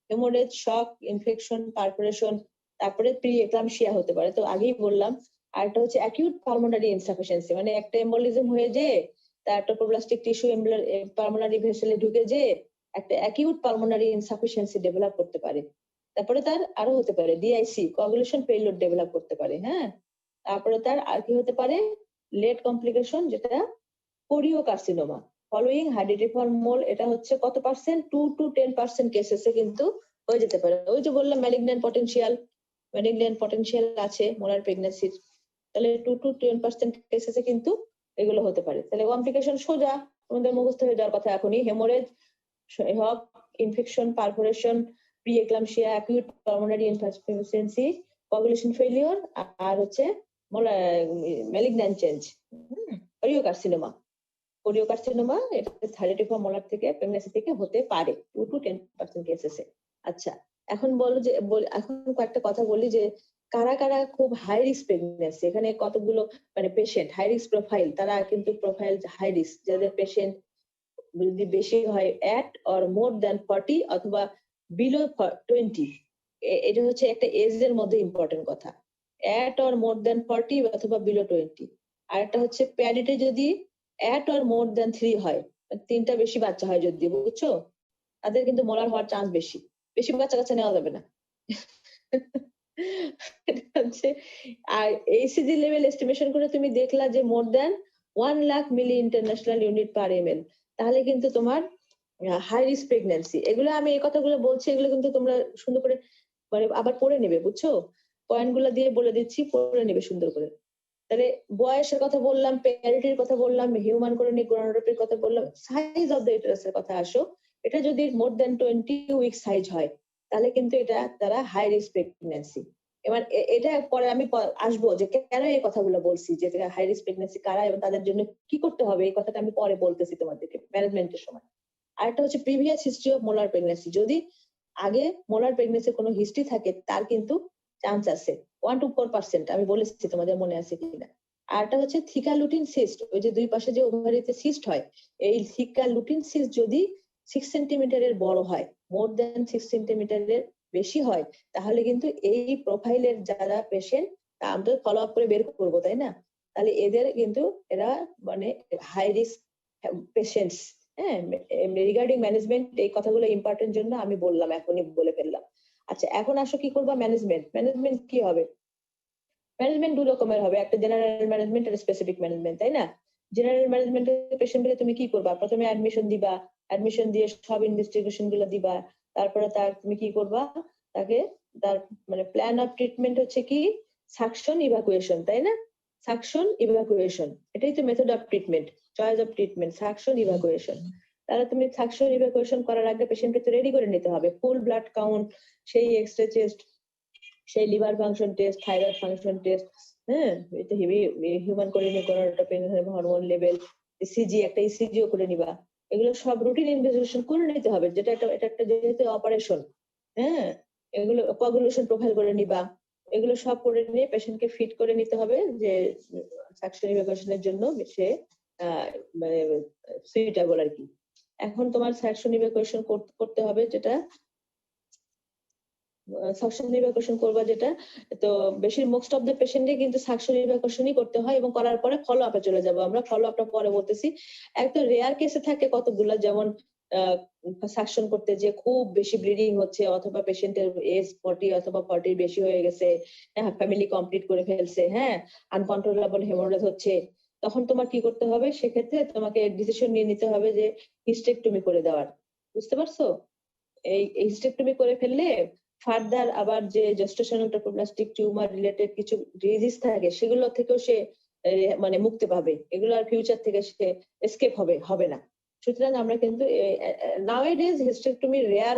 হেমোরেজ, শক, ইনফেকশন, পারফোরেশন, তারপরে প্রি এক্লামশিয়া হতে পারে, তো আগেই বললাম। আর একটা হচ্ছে অ্যাকিউট পালমোনারি ইনসাফিসিয়েন্সি, মানে একটা এম্বোলিজম হয়ে যে তার ট্রোপোপ্লাস্টিক টিস্যু পালমোনারি ভেসেলে ঢুকে যে একটা অ্যাকিউট পালমোনারি ইনসাফিসিয়েন্সি ডেভেলপ করতে পারে। তারপরে তার আরো হতে পারে ডিআইসি, কোয়াগুলেশন ফেইলিউর ডেভেলপ করতে পারে, হ্যাঁ। তারপরে তার আর কি হতে পারে, লেট কমপ্লিকেশন, যেটা কোরিওকার্সিনোমা ফলোইং হাইড্রেটিফর্ম মোল, এটা হচ্ছে কত পার্সেন্ট, 2 to 10% কেসেসে কিন্তু হয়ে যেতে পারে। ওই যে বললাম ম্যালিগন্যান্ট পটেনশিয়াল আছে মোলার প্রেগন্যান্সির, তাহলে 2 to 10% কেসেসে কিন্তু এগুলো হতে পারে। তাহলে কমপ্লিকেশন সোজা তোমাদের মুখস্থ হয়ে যাওয়ার কথা এখনই, haemorrhage, shock, infection, perforation, pre-eclampsia, acute pulmonary insufficiency, coagulation failure, আর হচ্ছে ম্যালিগন্যান্ট চেঞ্জ, কোরিওকার্সিনোমা। কোরিওকার্সিনোমা এটা হাইড্রেটিফর্ম মোলার থেকে প্রেগন্যান্সি থেকে হতে পারে 2 to 10% কেসেসে। আচ্ছা, এখন বলো যে এখন কয়েকটা কথা বলি যে কারা কারা খুব হাই রিস্ক প্রেগন্যান্সি, এখানে কতগুলো মানে পেশেন্ট হাই রিস্ক প্রোফাইল, তারা কিন্তু প্রোফাইল হাই রিস্ক, যাদের পেশেন্ট যদি বেশি হয় at or more than 40 অথবা below 20, এটা হচ্ছে একটা এজ এর মধ্যে ইম্পর্টেন্ট কথা, at or more than 40 অথবা below 20। আর একটা হচ্ছে প্যারিটে যদি at or more than 3 হয়, তিনটা বেশি বাচ্চা হয় যদি, বুঝছো, তাদের কিন্তু মোলার হওয়ার চান্স বেশি, বেশি বাচ্চা কাচ্চা নেওয়া যাবে না। এটা হচ্ছে। আর এইসিজি লেভেল এস্টিমেশন করে তুমি দেখলা যে মোর দ্যান 1 লাখ মিলি ইন্টারন্যাশনাল ইউনিট পার ml, তাহলে কিন্তু তোমার হাই রিস্ক প্রেগন্যান্সি। এগুলো আমি এই কথাগুলো বলছি, এগুলো কিন্তু তোমরা সুন্দর করে মানে আবার পড়ে নেবে, বুঝছো, পয়েন্ট গুলো দিয়ে বলে দিচ্ছি, পড়ে নেবে সুন্দর করে। তাহলে বয়সের কথা বললাম, প্যারিটির কথা বললাম, হিউম্যান কোরনিক গোনাডোট্রপির কথা বললাম, সাইজ অফ দ্য ইউটেরাসের কথা আসো, এটা যদি মোর দ্যান 20 উইক সাইজ হয় তাহলে কিন্তু এটা তারা হাই রিস্ক প্রেগন্যান্সি। এবার এটা পরে আমি আসবো যে কেন এই কথাগুলো বলছি, যে হাই রিস্ক প্রেগন্যান্সি কারা এবং তাদের জন্য কি করতে হবে, এই কথাটা আমি পরে বলতেছি তোমাদেরকে ম্যানেজমেন্টের সময়। আরেকটা হচ্ছে previous history of molar pregnancy, যদি আগে মোলার প্রেগন্যান্সির কোনো হিস্ট্রি থাকে তার কিন্তু চান্স আছে 1 to 4%, আমি বলেছি তোমাদের মনে আছে কিনা। আরটা হচ্ছে থিকা লুটিন সিস্ট, ওই যে দুই পাশে যে ওভারিতে সিস্ট হয়, এই থিকা লুটিন সিস্ট যদি 6 সেন্টিমিটারের বড় হয়, মোর দেন 6 সেন্টিমিটারের বেশি হয়, তাহলে কিন্তু এই প্রোফাইলের যারা পেশেন্ট তা আমরা ফলো আপ করে বের করবো, তাই না। তাহলে এদের কিন্তু এরা মানে হাই রিস্ক পেশেন্টস, হ্যাঁ। রিগার্ডিং ম্যানেজমেন্ট এই কথাগুলো ইম্পর্টেন্ট জন্য আমি বললাম, এখনই বলে ফেললাম। আচ্ছা, এখন আসো কি করবা, ম্যানেজমেন্ট কি হবে, ম্যানেজমেন্ট দু রকমের হবে, একটা জেনারেল ম্যানেজমেন্ট আর স্পেসিফিক ম্যানেজমেন্ট, তাই না। জেনারেল ম্যানেজমেন্টের পেশেন্টকে তুমি কি করবা, প্রথমে অ্যাডমিশন দিবা, অ্যাডমিশন দিয়ে সব ইনভেস্টিগেশন গুলো দিবা, তারপরে তার তুমি কি করবা, তাকে তার মানে প্ল্যান অফ ট্রিটমেন্ট হচ্ছে কি সাকশন ইভাকুয়েশন, তাই না। সাকশন ইভাকুয়েশন, এটাই তো method of treatment, choice of treatment, suction evacuation. তাহলে তুমি সাকশন ইভাকুয়েশন করার আগে পেশেন্টকে তো রেডি করে নিতে হবে, ফুল ব্লাড কাউন্ট, সেই এক্সরে চেস্ট, সেই liver function test, thyroid function test, হ্যাঁ, এটা হিউম্যান কোরিনিক গোনাডোট্রপি হরমোন লেভেল, ইসিজি, একটা ইসিজিও করে নিবা। এগুলো সব রুটিন ইনভেস্টিগেশন করে নিতে হবে, যেটা এটা একটা যেহেতু অপারেশন, হ্যাঁ, এগুলো কোয়াগুলেশন প্রোফাইল করে নিবা, এগুলো সব করে নিয়ে পেশেন্টকে ফিট করে নিতে হবে যে সাকশন ইভাকুয়েশনের জন্য সে মানে সুইটেবল আর কি। এখন তোমার সাকশন ইভাকুয়েশন করতে হবে যেটা সাকশন ইভাকুয়েশন করবা যেটা, তো বেশি মোস্ট অফ দ্য পেশেন্টে কিন্তু সাকশন ইভাকুয়েশনই করতে হয় এবং করার পরে ফলো আপে চলে যাবো আমরা। ফলো আপটা পরে বলতেছি। একদম রেয়ার কেসে থাকে কতগুলো, যেমন সাকশন করতে যে খুব বেশি ব্লিডিং হচ্ছে অথবা পেশেন্টের এজ 40 অথবা 40 বেশি হয়ে গেছে, হ্যাঁ ফ্যামিলি কমপ্লিট করে ফেলছে, হ্যাঁ আনকন্ট্রোলেবল হেমোরেজ হচ্ছে, তখন তোমার কি করতে হবে? সেক্ষেত্রে তোমাকে ডিসিশন নিয়ে নিতে হবে যে হিস্টেকটমি করে দেওয়ার। বুঝতে পারছো? এই হিস্টেকটমি করে ফেললে ফার্দার আবার যে জেস্টেশনাল ট্রোপোপ্লাস্টিক টিউমার রিলেটেড কিছু ডিজিজ থাকে সেগুলো থেকেও সে মানে মুক্তি পাবে, এগুলো আর ফিউচার থেকে সে এসকেপ হবে না। সুতরাং আমরা কিন্তু নাওএডেজ হিস্টেকটমি রেয়ার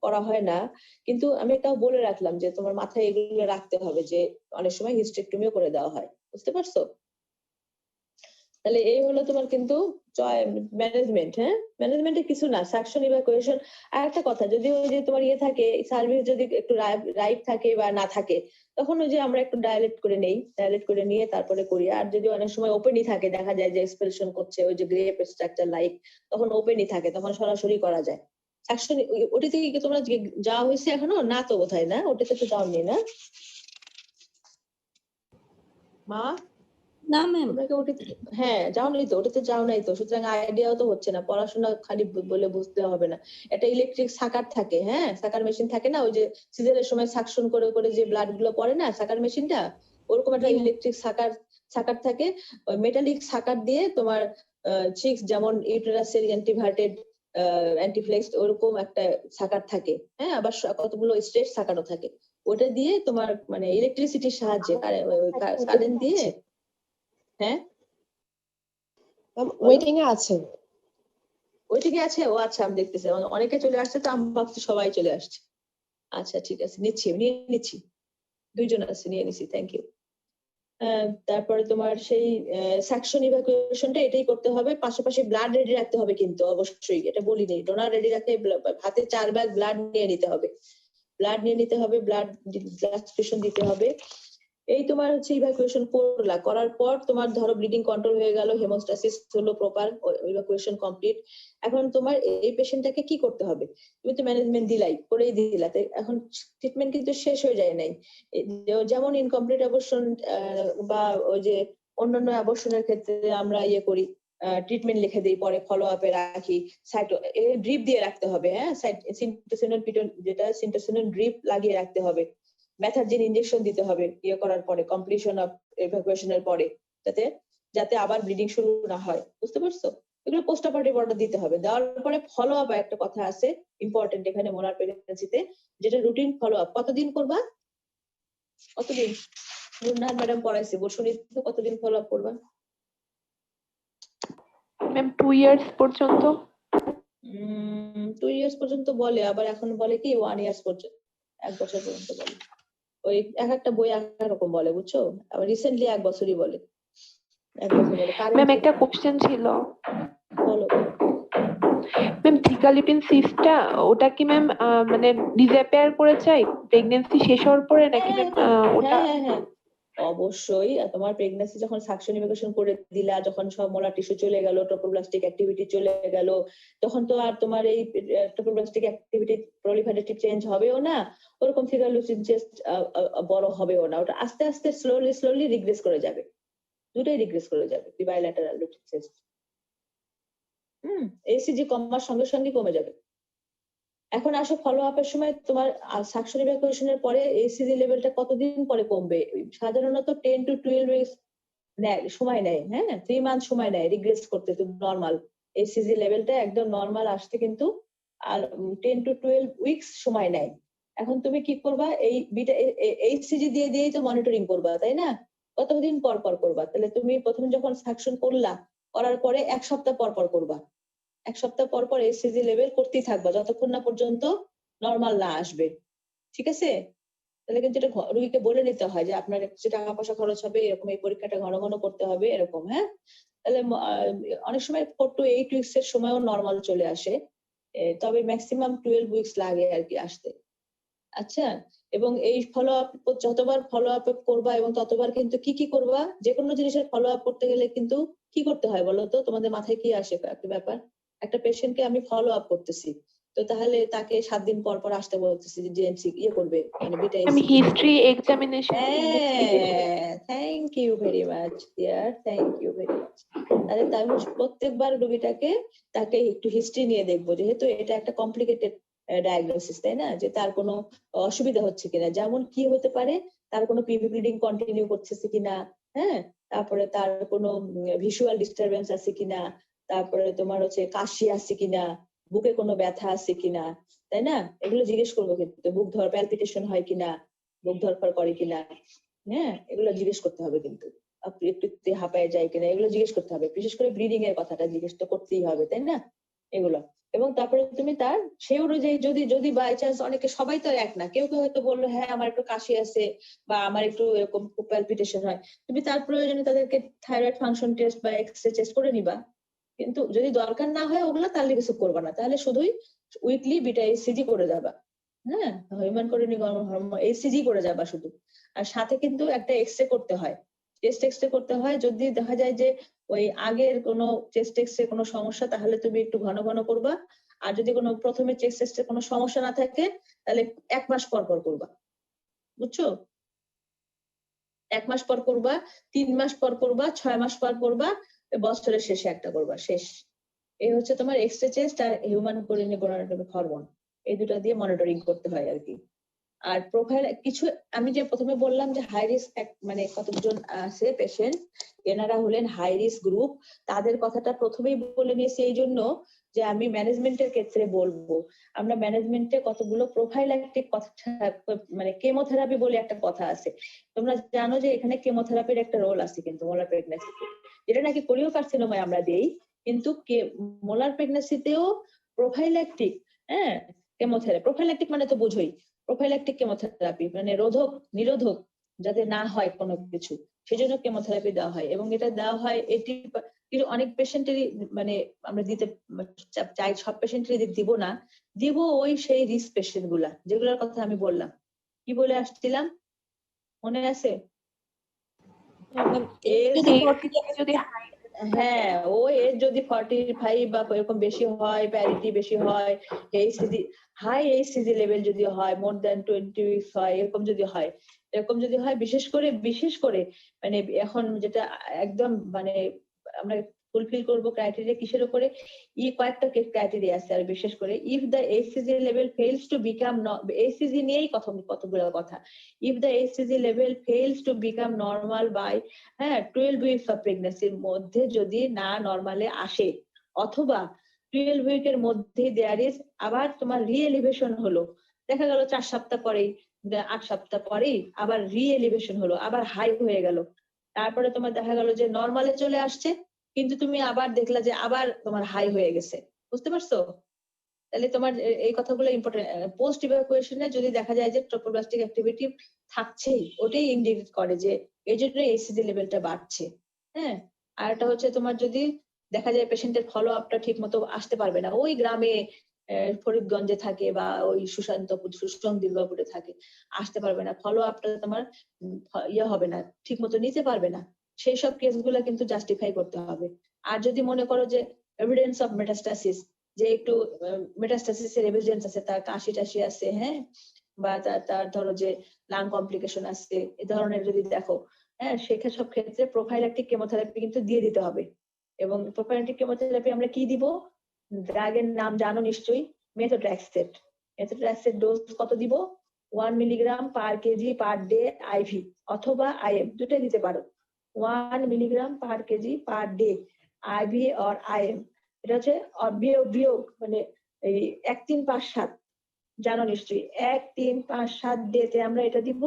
করা হয় না, কিন্তু আমি তাও বলে রাখলাম যে তোমার মাথায় এগুলো রাখতে হবে যে অনেক সময় হিস্টেকটমিও করে দেওয়া হয়। বুঝতে পারছো? তাহলে এই হলো তোমার কিন্তু ম্যানেজমেন্ট। হ্যাঁ, ম্যানেজমেন্টে কিছু না, সাকশন ইভাকুয়েশন। আর একটা কথা, যদি ওই যে তোমার ইয়ে থাকে সার্ভিস যদি একটু রাইট থাকে বা না থাকে, তখন ওই যে আমরা একটু ডাইলেট করে নেই, ডাইলেট করে নিয়ে তারপরে করি। আর যদি অনেক সময় ওপেনই থাকে, দেখা যায় যে এক্সপেলশন করছে ওই যে গ্রেপ স্ট্রাকচার লাইক, তখন ওপেনই থাকে, তখন সরাসরি করা যায়। সাকশন ওটিতে কি তোমরা যাওয়া হয়েছে এখনো? না তো বোধহয়, না ওটিতে তো যাওনি না মা? না ম্যাম। তোমরা কি ওটিতে? হ্যাঁ যাওনি তো, ওটিতে যাও নাই তো, সুতরাং আইডিয়াও তো হচ্ছে না। পড়াশোনা খালি বলে বুঝতে হবে না। একটা ইলেকট্রিক সাকার থাকে, হ্যাঁ সাকার মেশিন থাকে না, ওই যে সিজারের সময় সাকশন করে করে যে ব্লাড গুলো পড়ে না সাকার মেশিনটা, ওরকম একটা ইলেকট্রিক সাকার থাকে। ওই মেটালিক সাকার দিয়ে তোমার চিক্স যেমন ইউটেরাসের অ্যান্টিভার্টেড অ্যান্টিফ্লেক্স ওরকম একটা সাকার থাকে, হ্যাঁ আবার কতগুলো স্ট্রেট সাকারও থাকে। ওটা দিয়ে তোমার মানে ইলেকট্রিসিটির সাহায্যে কারেন্ট দিয়ে, হ্যাঁ ওয়েটিং এ আছেন? ওইদিকে আছে? ও আচ্ছা, আমি দেখতেছি অনেকে চলে আসছে তো আমি ভাবছি সবাই চলে আসছে। আচ্ছা ঠিক আছে, নিয়ে নিচ্ছি, দুইজন আছে, নিয়ে নিচ্ছি, থ্যাংক ইউ। তারপরে তোমার সেই সাকশন ইভাকুয়েশনটা এটাই করতে হবে, পাশাপাশি ব্লাড রেডি রাখতে হবে কিন্তু অবশ্যই, এটা বলি নেই, ডোনার রেডি রাখতে হাতে 4 ব্যাগ ব্লাড নিয়ে নিতে হবে, ব্লাড ট্রান্সফিউশন দিতে হবে। এই তোমার হচ্ছে ইভাকুয়েশন করার পর তোমার ধরো ব্লিডিং কন্ট্রোল হয়ে গেল, হেমোস্টাসিস হলো প্রপার, ইভাকুয়েশন কমপ্লিট। এখন তোমার এই পেশেন্টটাকে কি করতে হবে? তুমি তো ম্যানেজমেন্ট করেই দিলা, তাই এখন ট্রিটমেন্ট কিন্তু শেষ হয়ে যায় নাই। যেমন ইনকমপ্লিট অ্যাবর্শন বা ওই যে অন্যান্য অ্যাবর্শনের ক্ষেত্রে আমরা ইয়ে করি, ট্রিটমেন্ট লিখে দিই, পরে ফলো আপে রাখি, ড্রিপ দিয়ে রাখতে হবে, হ্যাঁ সিন্টোসিনন যেটা সিন্টোসিনন ড্রিপ লাগিয়ে রাখতে হবে, মেথারজিন ইনজেকশন দিতে হবে ইয়ে করার পরে, কমপ্লিশন অফ ইভাকুয়েশনের পরে, যাতে আবার ব্লিডিং শুরু না হয়। বুঝতে পারছো? এগুলো পোস্ট অপারেটিভ অর্ডার দিতে হবে। দেওয়ার পরে ফলো আপ একটা কথা আছে ইম্পর্টেন্ট এখানে মোলার প্রেগন্যান্সিতে, যেটা রুটিন ফলো আপ। কতদিন করবা? কতদিন নুরনাহার ম্যাডাম পড়াইছে বসুনি তো, কতদিন ফলো আপ করবা? ম্যাম 2 ইয়ার্স পর্যন্ত। 2 ইয়ার্স পর্যন্ত বলে, আবার এখন বলে কি 1 ইয়ার্স পর্যন্ত, 1 বছর পর্যন্ত বলে। ওই এক একটা বই এক এক রকম বলে, বুঝছো? আবার রিসেন্টলি 1 বছরই বলে, 1 বছর বলে। ম্যাম একটা কোশ্চেন ছিল। বলো। ম্যাম থিকালিপিন সিস্টটা ওটা কি ম্যাম মানে ডিসঅ্যাপিয়ার করে চাই প্রেগন্যান্সি শেষ হওয়ার পরে নাকি ম্যাম ওটা? হ্যাঁ অবশ্যই। তোমার প্রেগন্যান্সি যখন সাকশন ইভাকুয়েশন করে দিলা, যখন সব মোলার টিস্যু চলে গেল, ট্রোপোপ্লাস্টিক অ্যাক্টিভিটি চলে গেল, তখন তো আর তোমার এই ট্রোপোপ্লাস্টিক অ্যাক্টিভিটি প্রলিফারেটিভ চেঞ্জ হবেও না, ওরকম ফিগারলুসিড জাস্ট বড় হবেও না, ওটা আস্তে আস্তে স্লোলি রিগ্রেস করে যাবে, দুটোই রিগ্রেস করে যাবে, বাইল্যাটারাল লুটিন সিস্ট। এসিজি কমার সঙ্গে সঙ্গে কমে যাবে। এখন আসো ফলো আপের সময় তোমার সাকশন ইভাকুয়েশনের পরে এসিজি লেভেলটা কতদিন পরে কমবে? সাধারণত 10 to 12 উইকস সময় নেয়, হ্যাঁ 3 মান্থ সময় নেয় রিগ্রেস করতে, তো নরমাল এসিজি লেভেলটা একদম নরমাল আসতে কিন্তু আর 10 to 12 উইকস সময় নেয়। এখন তুমি কি করবা? এই বিটা এইচসিজি দিয়েই তো মনিটরিং করবা, তাই না? কতদিন পর পর করবা? তাহলে তুমি প্রথম যখন সাকশন করার পরে 1 সপ্তাহ পর পর করবা, 1 সপ্তাহ পর পর এসিজি লেভেল করতেই থাকবা যতক্ষণ না পর্যন্ত নরমাল না আসবে। ঠিক আছে? তাহলে কিন্তু এটা রোগীকে বলে নিতে হয় যে আপনার যে টাকা পয়সা খরচ হবে এরকম, এই পরীক্ষাটা ঘন ঘন করতে হবে এরকম, হ্যাঁ। তাহলে অনেক সময় 4 to 8 উইকস এর সময়ও নরমাল চলে আসে, তবে ম্যাক্সিমাম 12 উইকস লাগে আর কি আসতে। আচ্ছা, এবং এই ফলো আপ যতবার ফলো আপ করবা এবং ততবার কিন্তু কি করবা, যে কোনো জিনিসের ফলো আপ করতে গেলে কিন্তু কি করতে হয় বলো তো, তোমাদের মাথায় কি আসে একটা ব্যাপার? একটা পেশেন্টকে আমি ফলো আপ করতেছি, তো তাহলে তাকে 7 দিন পর পর আসতে বলতেছি যে জিএনসি ইয়ে করবে, মানে বিটা আমি এসি করবে। হিস্ট্রি এক্সামিনেশন ইনভেস্টিগেশন হ্যাঁ, thank you very much dear, thank you very much. তাহলে আমি প্রত্যেকবার রোগীটাকে তাকে একটু হিস্ট্রি নিয়ে দেখবো, যেহেতু এটা একটা কমপ্লিকেটেড ডায়াগনোসিস, তাই না, যে তার কোনো অসুবিধা হচ্ছে কিনা, যেমন কি হতে পারে, তার কোনো পিভি ব্লিডিং কন্টিনিউ করতেছে কিনা, হ্যাঁ, তারপরে তার কোনো ভিজুয়াল ডিস্টারবেন্স আছে কিনা, তারপরে তোমার হচ্ছে কাশি আছে কিনা, বুকে কোনো ব্যথা আছে কিনা, তাই না, এগুলো জিজ্ঞেস করবো, কিন্তু বুক ধর প্যালপিটেশন হয় কিনা, বুক ধরফর করে কিনা, হ্যাঁ, এগুলো জিজ্ঞেস করতে হবে, কিন্তু আপনি একটু হাঁপায় যায় কিনা, এগুলো জিজ্ঞেস করতে হবে, বিশেষ করে ব্লিডিং এর কথাটা জিজ্ঞেস তো করতেই হবে, তাই না, এগুলো। এবং তারপরে তুমি তার সেই অনুযায়ী যদি যদি বাই চান্স, অনেকে সবাই তো এক না, কেউ কেউ হয়তো বললো হ্যাঁ আমার একটু কাশি আছে বা আমার একটু এরকম প্যালপিটেশন হয়, তুমি তার প্রয়োজনে তাদেরকে থাইরয়েড ফাংশন টেস্ট বা এক্সরে টেস্ট করে নিবা। কিন্তু যদি দরকার না হয় ওগুলো, তাহলে কিছু করবা না, তাহলে শুধুই উইকলি বিটা এসিজি করে যাবা, হ্যাঁ, হিউম্যান কোরিনি হরমোন এসিজি করে যাবা শুধু। আর সাথে কিন্তু একটা এক্সরে করতে হয়, চেস্ট এক্সরে করতে হয়, যদি দেখা যায় যে ওই আগের কোনো চেস্ট এক্সরে কোনো সমস্যা, তাহলে তুমি একটু ঘন ঘন করবা। আর যদি কোনো প্রথমে চেস্ট এক্সরে কোনো সমস্যা না থাকে, তাহলে 1 মাস পর পর করবা, বুঝছো? 1 মাস পর করবা, 3 মাস পর করবা, 6 মাস পর করবা, বছরের শেষে একটা করবা, শেষ। এই হচ্ছে তোমার এক্সরে চেস্ট আর হিউম্যান কোরিনি গোনাডোট্রপিক হরমোন, এই দুটো দিয়ে মনিটরিং করতে হয় আর কি। আর প্রোফাইল কিছু, আমি যে প্রথমে বললাম যে হাই রিস্ক, মানে কতজন আছে পেশেন্ট, এনারা হলেন হাই রিস্ক গ্রুপ, তাদের কথাটা প্রথমেই বলে নিয়েছি এই জন্য যে আমি ম্যানেজমেন্টের ক্ষেত্রে বলবো, আমরা ম্যানেজমেন্টে কতগুলো প্রোফাইল্যাক্টিক কথা, মানে কেমোথেরাপি বলে একটা কথা আছে, তোমরা জানো যে এখানে কেমোথেরাপির একটা রোল আছে কিন্তু মোলার প্রেগন্যান্সিতে, যেটা নাকি কোরিওকার্সিনোমায় আমরা দেই, কিন্তু মোলার প্রেগন্যান্সিতেও প্রোফাইল্যাক্টিক, হ্যাঁ, কেমোথেরাপি, প্রোফাইল্যাক্টিক মানে তো বুঝোই, প্রোফাইল্যাক্টিক কেমোথেরাপি মানে নিরোধক যাতে না হয় কোনো কিছু, সেজন্য কেমোথেরাপি দেওয়া হয়, এবং এটা দেওয়া হয় কিন্তু অনেক পেশেন্টেরই, মানে আমরা দিতে চাই, সব পেশেন্টেরই দিব না, দিব ওই সেই রিস্ক পেশেন্ট গুলা, যেগুলোর কথা আমি বললাম, কি বলে আসছিলাম মনে আছে? এর যদি যদি হ্যাঁ, ও এর যদি 45 বা এরকম বেশি হয়, প্যারিটি বেশি হয়, এইচসিজি হাই এইচসিজি লেভেল যদি হয়, মোর দ্যান 20 হয়, এরকম যদি হয়, বিশেষ করে মানে এখন যেটা একদম মানে আমরা ফুলফিল করব ক্রাইটেরিয়া কিসের উপরে, কয়েকটা ক্রাইটেরিয়া আছে, আর বিশেষ করে if the hCG level falls to become, hCG নিয়েই কতগুলো কথা, if the hCG level falls to become normal by, হ্যাঁ, 12 উইকস অফ প্রেগন্যান্সির মধ্যে যদি না নর্মালে আসে, অথবা 12 উইকের মধ্যে দেয়ার ইজ, আবার তোমার রিএলিভেশন হলো, দেখা গেল 4 সপ্তাহ পরেই, 8 সপ্তাহ পরেই আবার রিএলিভেশন হলো, আবার হাই হয়ে গেল, তারপরে তোমার দেখা গেল যে নর্মালে চলে আসছে, কিন্তু তুমি আবার দেখলা যে আবার তোমার হাই হয়ে গেছে, বুঝতে পারছো? তাহলে তোমার এই কথাগুলো ইম্পর্টেন্ট। পোস্ট ইভাকুয়েশনে যদি দেখা যায় যে ট্রপোব্লাস্টিক অ্যাক্টিভিটি থাকছেই, ওটাই ইন্ডিকেট করে যে এই জন্য এইচসিজি লেভেলটা বাড়ছে, হ্যাঁ। আর এটা হচ্ছে তোমার যদি দেখা যায় পেশেন্টের ফলো আপটা ঠিক মতো আসতে পারবে না, ওই গ্রামে ফরিদগঞ্জে থাকে বা ওই সুশান্ত দুর্গাপুরে থাকে, আসতে পারবে না, ফলো আপটা তোমার ইয়ে হবে না, ঠিক মতো নিতে পারবে না, সেই সব কেসগুলো কিন্তু জাস্টিফাই করতে হবে। আর যদি মনে করো যে এভিডেন্স অফ মেটাস্টাসিস, যে একটু মেটাস্টাসিসের এভিডেন্স আছে, তার কাশি টাশি আছে, হ্যাঁ, বা তার ধরো যে লাং কমপ্লিকেশন আছে, এই ধরনের যদি দেখো, হ্যাঁ, সেক্ষেত্রে সব ক্ষেত্রে প্রোফাইল্যাক্টিক কেমোথেরাপি কিন্তু দিয়ে দিতে হবে। এবং প্রোফাইল্যাক্টিক কেমোথেরাপি আমরা কি দিব, ড্রাগের নাম জানো নিশ্চয়ই, মেথোট্রেক্সেট। মেথোট্রেক্সেট ডোজ কত দিব, 1 milligram per kg per day IV, অথবা আইএম, দুটোই দিতে পারো, 1 milligram per kg per day IV or IM. এটা হচ্ছে বিয়োগ মানে এই 1, 3, 5, 7 জানো নিশ্চয়ই, 1, 3, 5, 7 ডেতে আমরা এটা দিব।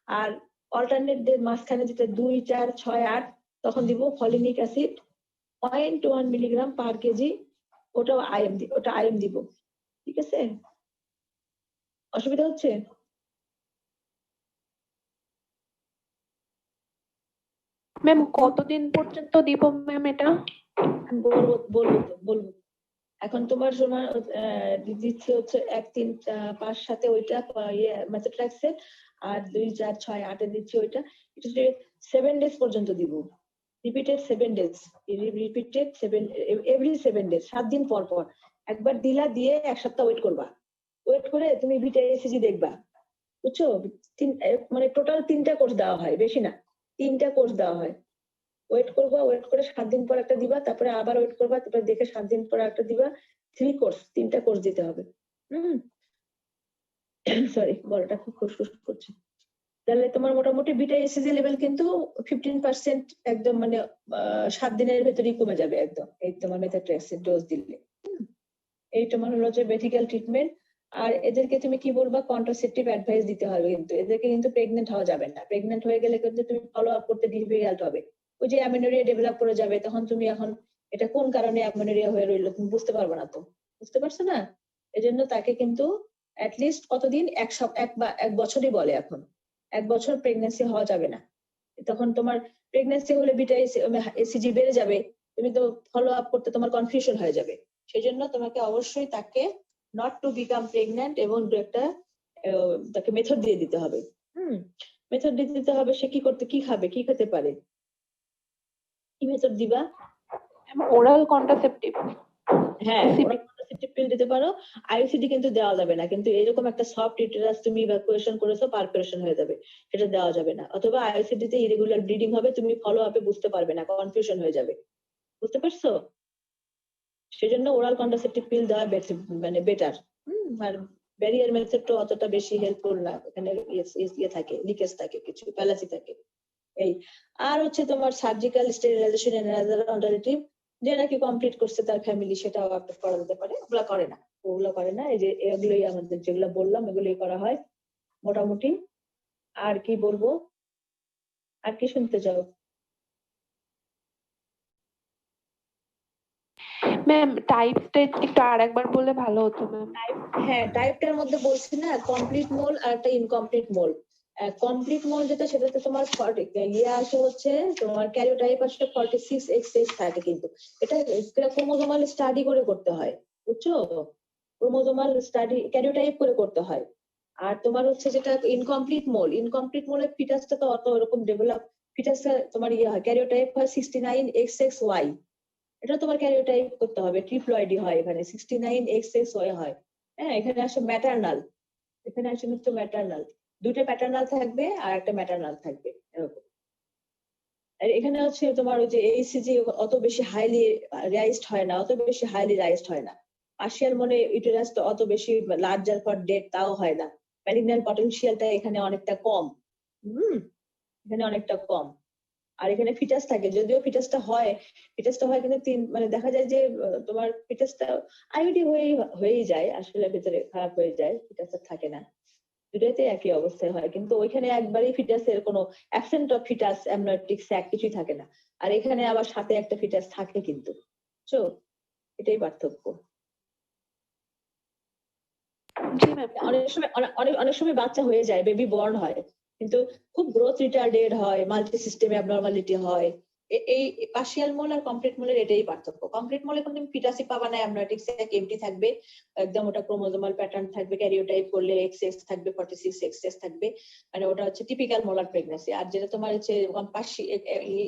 আর অল্টারনেট ডে মাঝখানে যেটা 2, 4, 6, 8, তখন দিব folinic acid 0.1 milligram per KG, ওটা আইএম দিব, ঠিক আছে? অসুবিধা হচ্ছে? ম্যাম কতদিন পর্যন্ত দিব ম্যাম এটা? বলবো। এখন তোমার সময় দিচ্ছে হচ্ছে 1 3 5 7 ওইটা মেথড রাখছে, আর 2 4 6 8 এ দিচ্ছে ওইটা। এটা 7 ডেজ পর্যন্ত দিব, repeated 7 days, repeated 7 every 7 days, 7 দিন পর পর একবার দিলা, দিয়ে 1 সপ্তাহ ওয়েট করবা, ওয়েট করে তুমি ভিটা এসিজি দেখবা, বুঝছো? মানে টোটাল 3টা কোর্স দেওয়া হয়, বেশি না, 3টা কোর্স দেওয়া হয়। ওয়েট করবা, ওয়েট করে 7 দিন পর একটা দিবা, তারপরে আবার ওয়েট করবা, তারপরে দেখে 7 দিন পর একটা দিবা, 3 কোর্স, 3টা কোর্স দিতে হবে। সরি, গলাটা খুব খুশখুশ করছে। তাহলে তোমার মোটামুটি বিটা এসিজি লেভেল কিন্তু 15% একদম মানে 7 দিনের ভেতরেই কমে যাবে একদম, এই তোমার মেথোট্রেক্সের ডোজ দিলে। এই তোমার হলো যে মেডিকেল ট্রিটমেন্ট। আর এদেরকে তুমি কি বলবা, কন্ট্রাসেপটিভ অ্যাডভাইস দিতে হবে, কিন্তু এদেরকে কিন্তু প্রেগনেন্ট হওয়া যাবে না। প্রেগনেন্ট হয়ে গেলে কিন্তু তুমি ফলো আপ করতে ডিফিকাল্ট হবে। ওই যে অ্যামেনোরিয়া ডেভেলপ করে যাবে, তখন তুমি এখন এটা কোন কারণে অ্যামেনোরিয়া হয়ে রইলো তুমি বুঝতে পারবে না, তো বুঝতে পারছো না? এজন্য তাকে কিন্তু অ্যাটলিস্ট কতদিন, এক বছরই বলে এখন, 1 বছর প্রেগনেন্সি হওয়া যাবে না। তখন তোমার প্রেগনেন্সি হলে বিটা এসিজি বেড়ে যাবে, তুমি তো ফলো আপ করতে তোমার কনফিউশন হয়ে যাবে। সেই জন্য তোমাকে অবশ্যই তাকে নট টু বিকাম প্রেগনেন্ট এবং একটা তাকে মেথড দিয়ে দিতে হবে। মেথড দিয়ে দিতে হবে, সে কি খাবে, কি খেতে পারে, কি মেথড দিবা? Oral contraceptive. হ্যাঁ, ওরাল কন্ট্রাসেপটিভ পিল দিতে পারো। আইইউসিডি কিন্তু দেওয়া যাবে না, কিন্তু এরকম একটা সফট ইউটেরাস তুমি ইভাকুয়েশন করেছো, পারফোরেশন হয়ে যাবে, সেটা দেওয়া যাবে না। অথবা আইইউসিডি তে ইরেগুলার ব্লিডিং হবে, তুমি ফলো আপে বুঝতে পারবে না, কনফিউশন হয়ে যাবে, বুঝতে পারছো? সেজন্য ওরাল কন্ট্রাসেপটিভ পিল দেওয়া মানে বেটার। আর ব্যারিয়ার মেথডটা অতটা বেশি হেল্পফুল না, এখানে ইয়ে থাকে, লিকেজ থাকে, কিছু প্যালাসি থাকে। এই আর হচ্ছে তোমার surgical sterilization and other alternative, যে নাকি কমপ্লিট করছে তার ফ্যামিলি, সেটাও একটা করা যেতে পারে। ওগুলা করে না, ওগুলো করে না। এই যে এগুলোই আমাদের যেগুলো বললাম, এগুলোই করা হয় মোটামুটি। আর কি বলবো, আর কি শুনতে চাও? ম্যাম টাইপসটা একটু আরেকবার বললে ভালো হতো ম্যাম। হ্যাঁ, টাইপটার মধ্যে বলছি না, কমপ্লিট মোল আর একটা ইনকমপ্লিট মোল। কমপ্লিট মোল যেটা, সেটাতে তোমার ইয়ে আসে হচ্ছে, তোমার ক্যারিওটাইপ আসলে 46XX থাকে, কিন্তু এটা ক্রোমোজোমাল স্টাডি করে করতে হয়, বুঝছো? ক্রোমোজোমাল স্টাডি ক্যারিওটাইপ করে করতে হয়। আর তোমার হচ্ছে যেটা ইনকমপ্লিট মোলে ফিটাসটা তো অত এরকম ডেভেলপ, ফিটাসটা তোমার ইয়ে হয়, ক্যারিওটাইপ হয় 69XXY, এটা তোমার ক্যারিওটাইপ করতে হবে, ট্রিপ্লয়েডই হয়, এখানে 69XXY হয়। হ্যাঁ, এখানে আসে ম্যাটারনাল, এখানে আসে কিন্তু ম্যাটারনাল, 2টা প্যাটার্নাল থাকবে আর একটা ম্যাটারনাল থাকবে, এরকম। আর এখানে হচ্ছে তোমার ওই যে এইসিজি অত বেশি হাইলি রাইজড হয় না, অত বেশি হাইলি রাইজড হয় না। পার্শিয়াল মনে ইউটেরাস তো অত বেশি লার্জার ফর ডেট তাও হয় না। ম্যালিগন্যান্ট পটেনশিয়ালটা এখানে অনেকটা কম। এখানে অনেকটা কম। আর এখানে ফিটাস থাকে, যদিও ফিটাসটা হয় কিন্তু মানে দেখা যায় যে তোমার ফিটাসটা আইওডি হয়েই যায়, আসলে ভেতরে খারাপ হয়ে যায়, ফিটাসটা থাকে না। দুটাইতে একই অবস্থায় হয়, কিন্তু ওইখানে একবারই ফিটাসের কোনো absent of fetus amniotic sac কিছুই থাকে না। আর এখানে আবার সাথে একটা ফিটাস থাকে কিন্তু, বুঝছো? এটাই পার্থক্য। জি ম্যাম। অনেক সময় বাচ্চা হয়ে যায়, বেবি বর্ন হয়, কিন্তু খুব গ্রোথ রিটার্ডেড হয়, মাল্টি সিস্টেম অ্যাবনরমালিটি হয়। এই পার্শিয়াল মোল আর কমপ্লিট মোলের এটাই পার্থক্য। কমপ্লিট মোলে কোনো তুমি ফিটাসই পাবা না, অ্যামনিওটিক স্যাক এমটি থাকবে, একদম ওটা ক্রোমোজোমাল প্যাটার্ন থাকবে, ক্যারিওটাইপ করলে XX থাকবে, 46XX থাকবে, মানে ওটা হচ্ছে টিপিক্যাল মোলার প্রেগন্যান্সি। আর যেটা তোমার হচ্ছে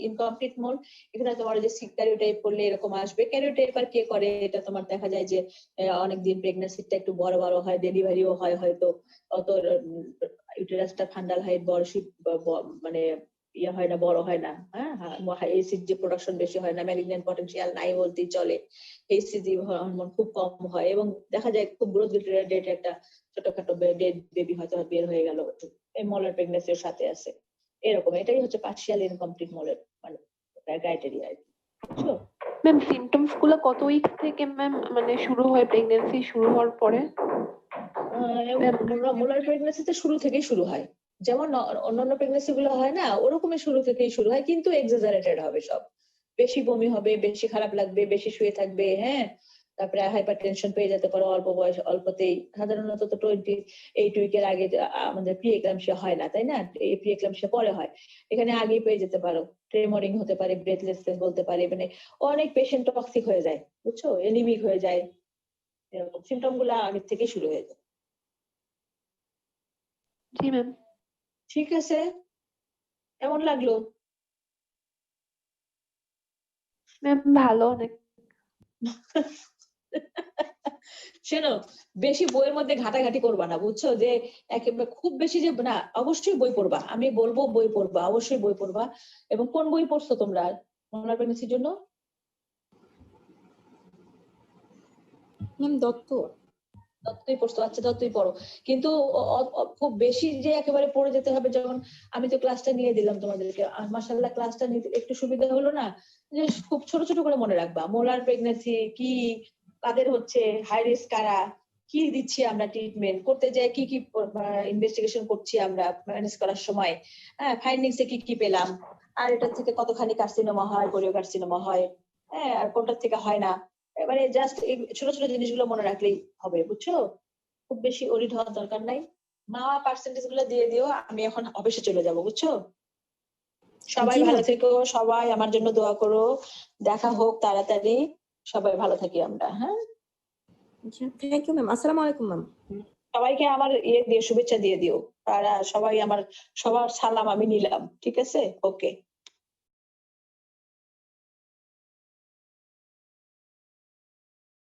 ইনকমপ্লিট মোল, এখানে তোমার যে ক্যারিওটাইপ করলে এরকম আসবে। ক্যারিওটাইপ আর কে করে, এটা তোমার দেখা যায় যে অনেকদিন প্রেগন্যান্সিটা একটু বড় বড় হয়, ডেলিভারিও হয় হয়তো, অত ইউটেরাসটা ফান্ডাল হাইট বড় মানে ইয়ে হয় না, বড় হয় না। হ্যাঁ, এসিড যে প্রোডাকশন বেশি হয় না, ম্যালিগন্যান্ট পটেনশিয়াল নাই বলতেই চলে, এইসিজি হরমোন খুব কম হয়, এবং দেখা যায় খুব গ্রোথ রিটার্ডেড একটা ছোটখাটো ডেড বেবি হয়তো বের হয়ে গেল, এই মলার প্রেগন্যান্সির সাথে আছে, এরকম। এটাই হচ্ছে পার্শিয়াল ইনকমপ্লিট মলের মানে ক্রাইটেরিয়া, বুঝছো? ম্যাম সিমটমস গুলো কত উইকস থেকে ম্যাম মানে শুরু হয় প্রেগন্যান্সি শুরু হওয়ার পরে? মোলার প্রেগন্যান্সিতে শুরু থেকেই শুরু হয়, যেমন অন্যান্য প্রেগন্যান্সি গুলো হয় না, ওরকমই শুরু থেকেই শুরু হয়, কিন্তু এক্সাজারেটেড হবে সব। বেশি বমি হবে, বেশি খারাপ লাগবে, বেশি শুয়ে থাকবে, হ্যাঁ, তারপরে হাইপার টেনশন পেয়ে যেতে পারো অল্প বয়স, অল্পতেই। সাধারণত তো 28 উইকের আগে আমাদের প্রি এক্লাম্পসিয়া হয় না, তাই না? এই প্রি এক্লাম্পসিয়া পরে হয়, এখানে আগেই পেয়ে যেতে পারো। ট্রেমরিং হতে পারে, ব্রেথলেসনেস বলতে পারে, মানে অনেক পেশেন্ট টক্সিক হয়ে যায়, বুঝছো, এনিমিক হয়ে যায়, এরকম সিমটম গুলো আগে থেকে শুরু হয়ে যায়। জি ম্যাম। ঠিক আছে, কেমন লাগলো? ম্যাম ভালো অনেক। শোনো, বেশি বইয়ের মধ্যে ঘাটাঘাটি করবা না, বুঝছো? যে একেবারে খুব বেশি যে না, অবশ্যই বই পড়বা, আমি বলবো বই পড়বা, অবশ্যই বই পড়বা। এবং কোন বই পড়ছো তোমরা মোলার প্রেগন্যান্সির জন্য? ম্যাম দত্ত। দত্তই পড়ছো, আচ্ছা দত্তই পড়ো। কিন্তু খুব বেশি যে একেবারে পড়ে যেতে হবে, যেমন আমি তো ক্লাসটা নিয়ে দিলাম তোমাদেরকে, মাশাআল্লাহ ক্লাসটা নিতে একটু সুবিধা হলো না? যে খুব ছোট ছোট করে মনে রাখবা, মোলার প্রেগন্যান্সি কি, কাদের হচ্ছে, হাই রিস্ক কারা, কি দিচ্ছি আমরা ট্রিটমেন্ট করতে যাই, কি কি ইনভেস্টিগেশন করছি আমরা ম্যানেজ করার সময়, হ্যাঁ ফাইন্ডিংসে কি কি পেলাম, আর এটা থেকে কতখানি কার্সিনোমা হয়, কোরিও কার্সিনোমা হয়, হ্যাঁ আর কোনটা থেকে হয় না। এবারে জাস্ট এই ছোট ছোট জিনিসগুলো মনে রাখলেই হবে, বুঝছো? খুব বেশি ওরিড হওয়ার দরকার নাই। মা পার্সেন্টেজ গুলো দিয়ে দিও, আমি এখন অফিসে চলে যাব, বুঝছো? সবাই জি ভালো ম্যাম। থেকো, সবাই আমার জন্য দোয়া করো, দেখা হোক তাড়াতাড়ি, সবাই ভালো থাকি আমরা, হ্যাঁ? Thank you ma'am. আসসালামু আলাইকুম ম্যাম। সবাইকে আমার ইয়ে দিয়ে শুভেচ্ছা দিয়ে দিও, আর সবাই আমার, সবার সালাম আমি নিলাম, ঠিক আছে? ওকে।